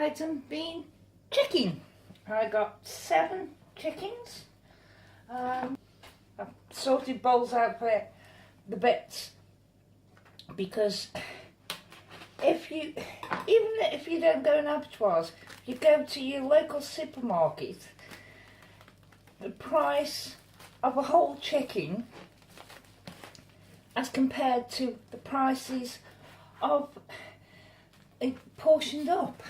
item being chicken. I got 7 chickens. I've sorted bowls out for the bits because even if you don't go in abattoirs, you go to your local supermarket, the price of a whole chicken as compared to the prices of it portioned up.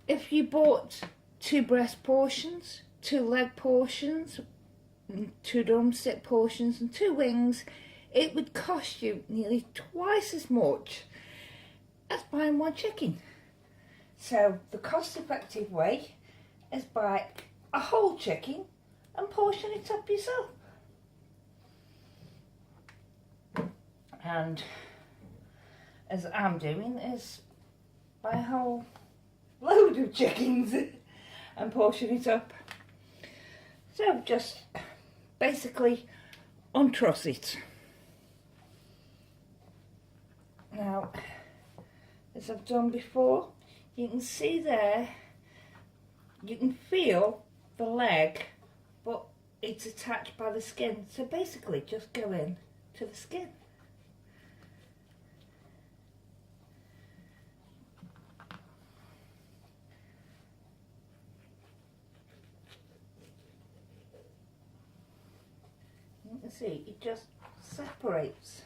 If you bought 2 breast portions, 2 leg portions, 2 drumstick portions and 2 wings, it would cost you nearly twice as much as buying 1 chicken. So the cost effective way is buy a whole chicken and portion it up yourself. And as I'm doing is buy a whole load of chickens and portion it up. So just basically untruss it. Now, as I've done before, you can see there, you can feel the leg, but it's attached by the skin. So basically just go in to the skin. You can see it just separates.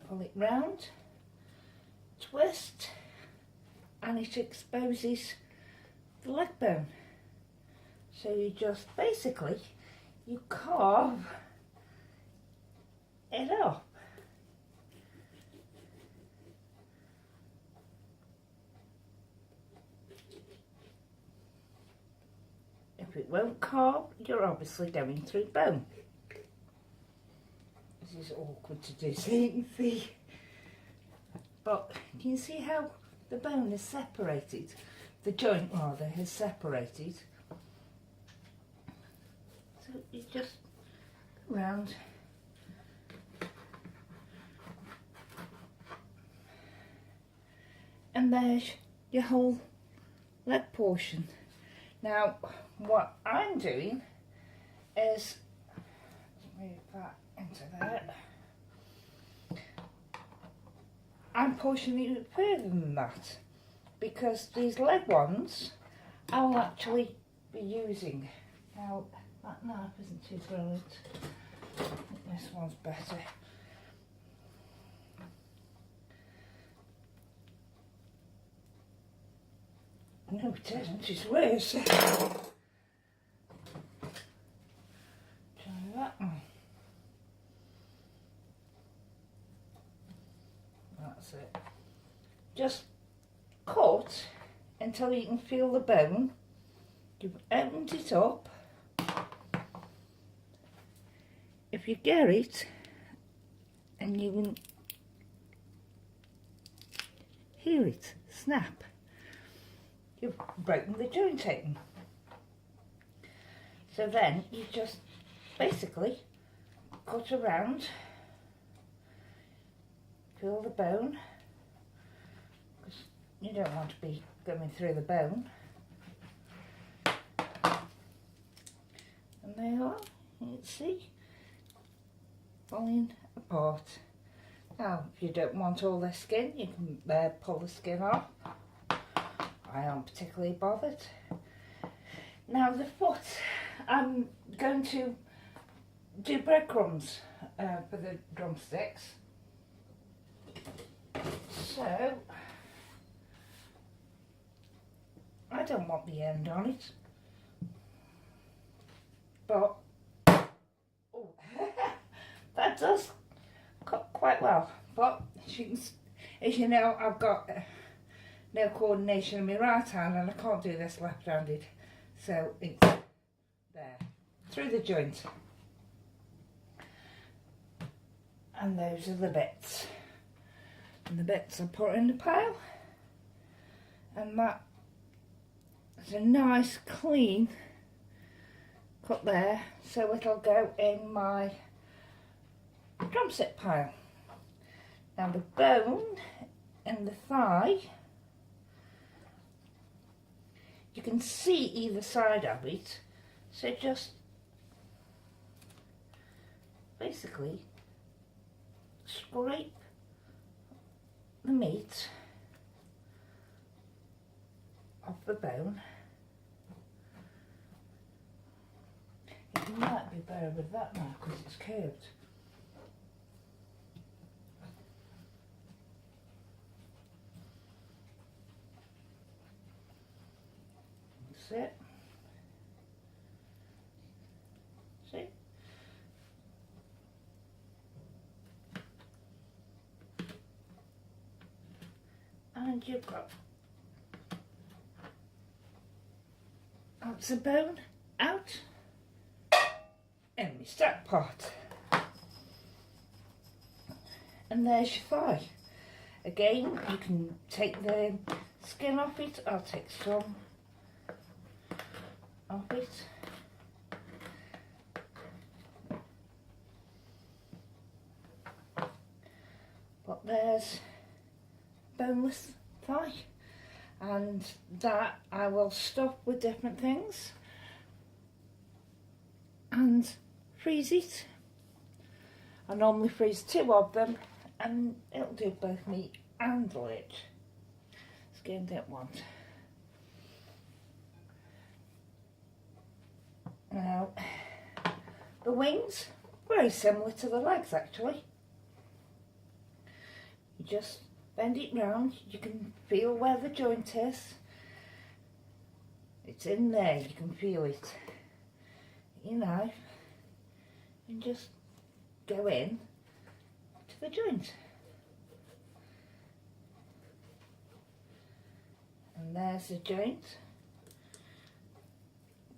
Pull it round, twist, and it exposes the leg bone. So you just basically, you carve it up. If it won't carve, you're obviously going through bone. This is awkward to do so you can see. But you can see how the bone is separated. The joint rather is separated. So you just go round. And there's your whole leg portion. Now what I'm doing is, let's move that into there. I'm portioning it further than that because these leg ones I will actually be using. Now that knife isn't too brilliant. I think this one's better. No, it isn't, it's worse. Try that one. That's it. Just cut until you can feel the bone. You've opened it up. If you get it, and you can hear it snap, you've broken the joint open. So then you just basically cut around, feel the bone, because you don't want to be going through the bone. And there you are, you can see, falling apart. Now if you don't want all the skin, you can pull the skin off. I aren't particularly bothered. Now the foot, I'm going to do breadcrumbs for the drumsticks. So, I don't want the end on it, but oh, that does cut quite well. But as you know, I've got no coordination in my right hand and I can't do this left-handed, so it's there, through the joint. And those are the bits. And the bits I put in the pile. And that is a nice clean cut there, so it'll go in my drumstick pile. Now the bone and the thigh, you can see either side of it, so just basically scrape the meat off the bone. It might be better with that now because it's curved. That's it. See? And you've got the bone out and my stack pot. And there's your thigh. Again, you can take the skin off it. I'll take some off it. But there's boneless thigh, and that I will stuff with different things and freeze it. I normally freeze 2 of them and it'll do both meat and leg. Skin don't want. Now the wings, very similar to the legs actually. You just bend it round, you can feel where the joint is. It's in there, you can feel it. Your knife, and just go in to the joint. And there's the joint.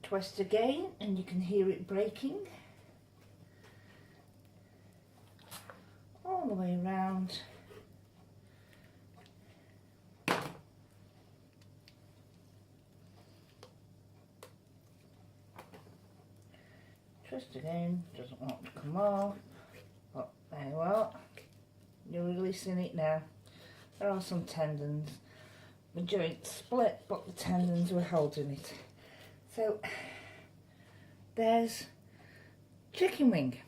Twist again and you can hear it breaking. All the way around. Twist again, doesn't want to come off. But there you are. You're releasing it now. There are some tendons. The joint split, but the tendons were holding it. So there's chicken wing.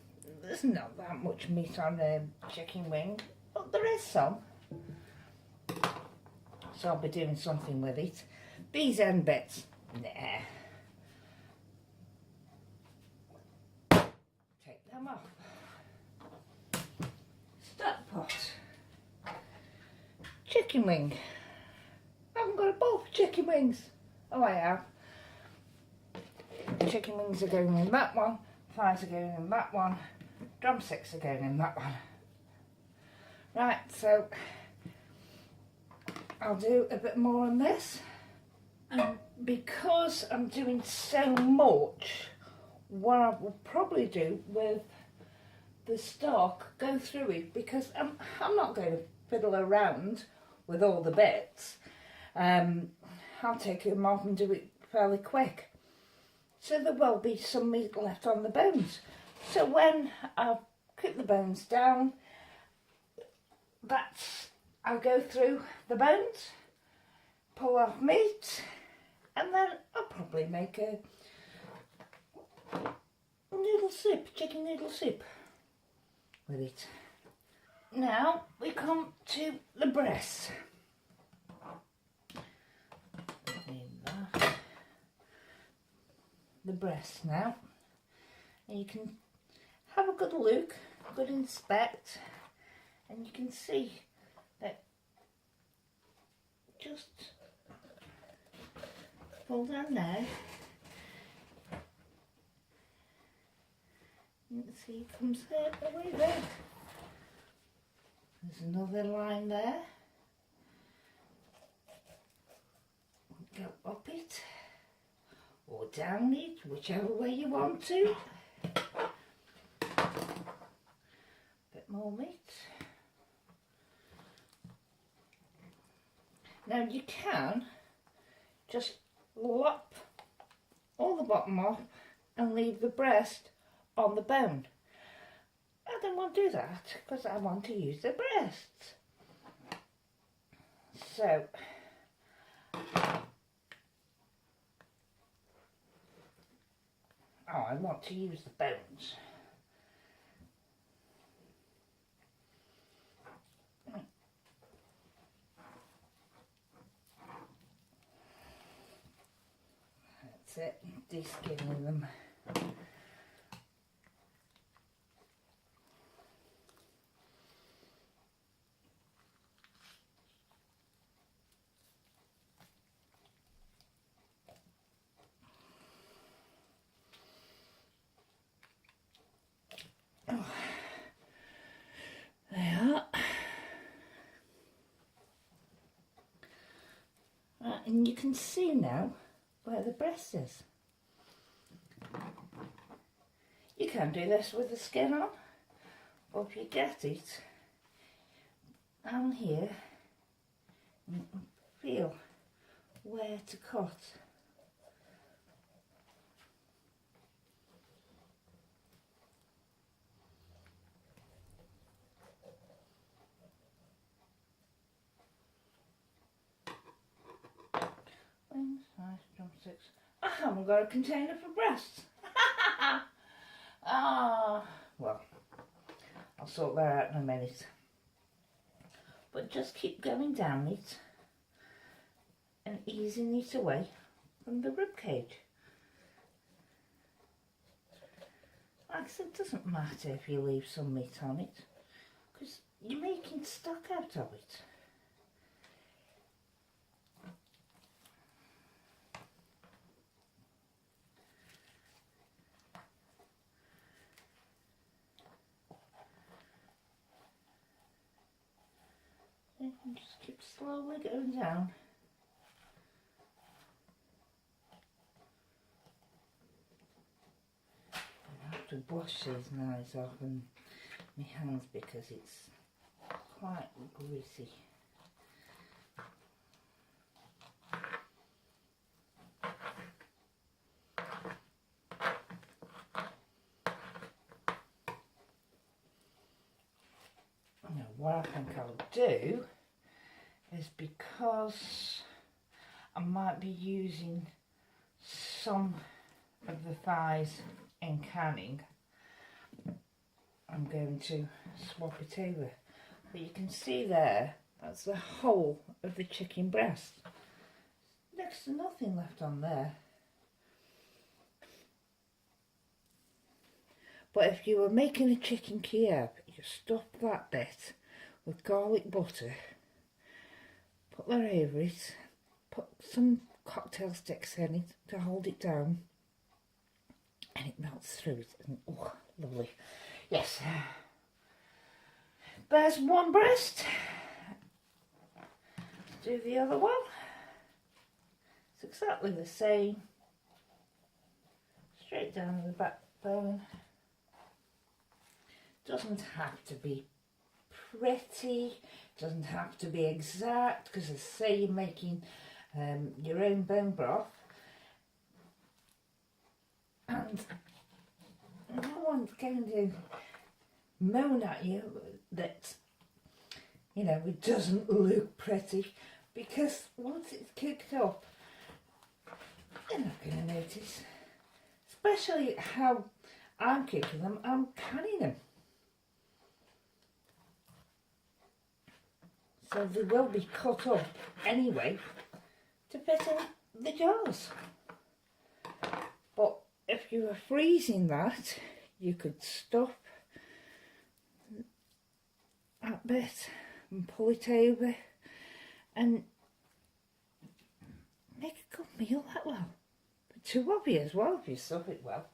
There's not that much meat on the chicken wing, but there is some. So I'll be doing something with it. These end bits, nah. Take them off. Stack pot. Chicken wing. I haven't got a bowl for chicken wings. Oh, I have. Chicken wings are going in that one, thighs are going in that one, drumsticks are going in that one. Right, so I'll do a bit more on this. And because I'm doing so much, what I will probably do with the stock, go through it, because I'm not going to fiddle around with all the bits. I'll take them off and do it fairly quick. So there will be some meat left on the bones. So when I've cooked the bones down, I'll go through the bones, pull off meat, and then I'll probably make a noodle soup, chicken noodle soup with it. Now we come to the breast. The breast now, and you can have a good look, good inspect, and you can see that just pull down there. You can see it comes there, away there. There's another line there. Go up it. Or down it, whichever way you want to. Bit more meat. Now you can just lop all the bottom off and leave the breast on the bone. I don't want to do that because I want to use the breasts. So I want to use the bones. That's it, de-skinning them. Oh, there they are. And you can see now where the breast is. You can do this with the skin on, or if you get it down here, feel where to cut. Wings, thighs, drumsticks. I haven't got a container for breasts. Well, I'll sort that out in a minute. But just keep going down it and easing it away from the rib cage. Like I said, it doesn't matter if you leave some meat on it, because you're making stock out of it. And just keep slowly going down. I have to wash these knives off and my hands because it's quite greasy. Now what I think I'll do is, because I might be using some of the thighs in canning, I'm going to swap it over. But you can see there, that's the whole of the chicken breast. Next to nothing left on there. But if you were making a chicken Kiev, you stuff that bit with garlic butter, put that over it, put some cocktail sticks in it to hold it down, and it melts through it, and oh, lovely. Yes. There's one breast. Do the other one. It's exactly the same. Straight down the backbone. Doesn't have to be pretty, doesn't have to be exact, because as I say, you're making your own bone broth, and no one's going to moan at you that, you know, it doesn't look pretty, because once it's cooked up, you're not going to notice. Especially how I'm cooking them, I'm canning them. So they will be cut up anyway to fit in the jars. But if you were freezing that, you could stop that bit and pull it over and make a good meal that well. But two of you as well if you stuff it well.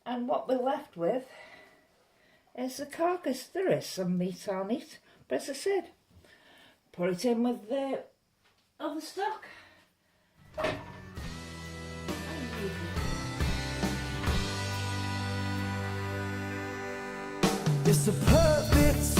And what we're left with is the carcass. There is some meat on it, but as I said, put it in with the other stock. It's the perfect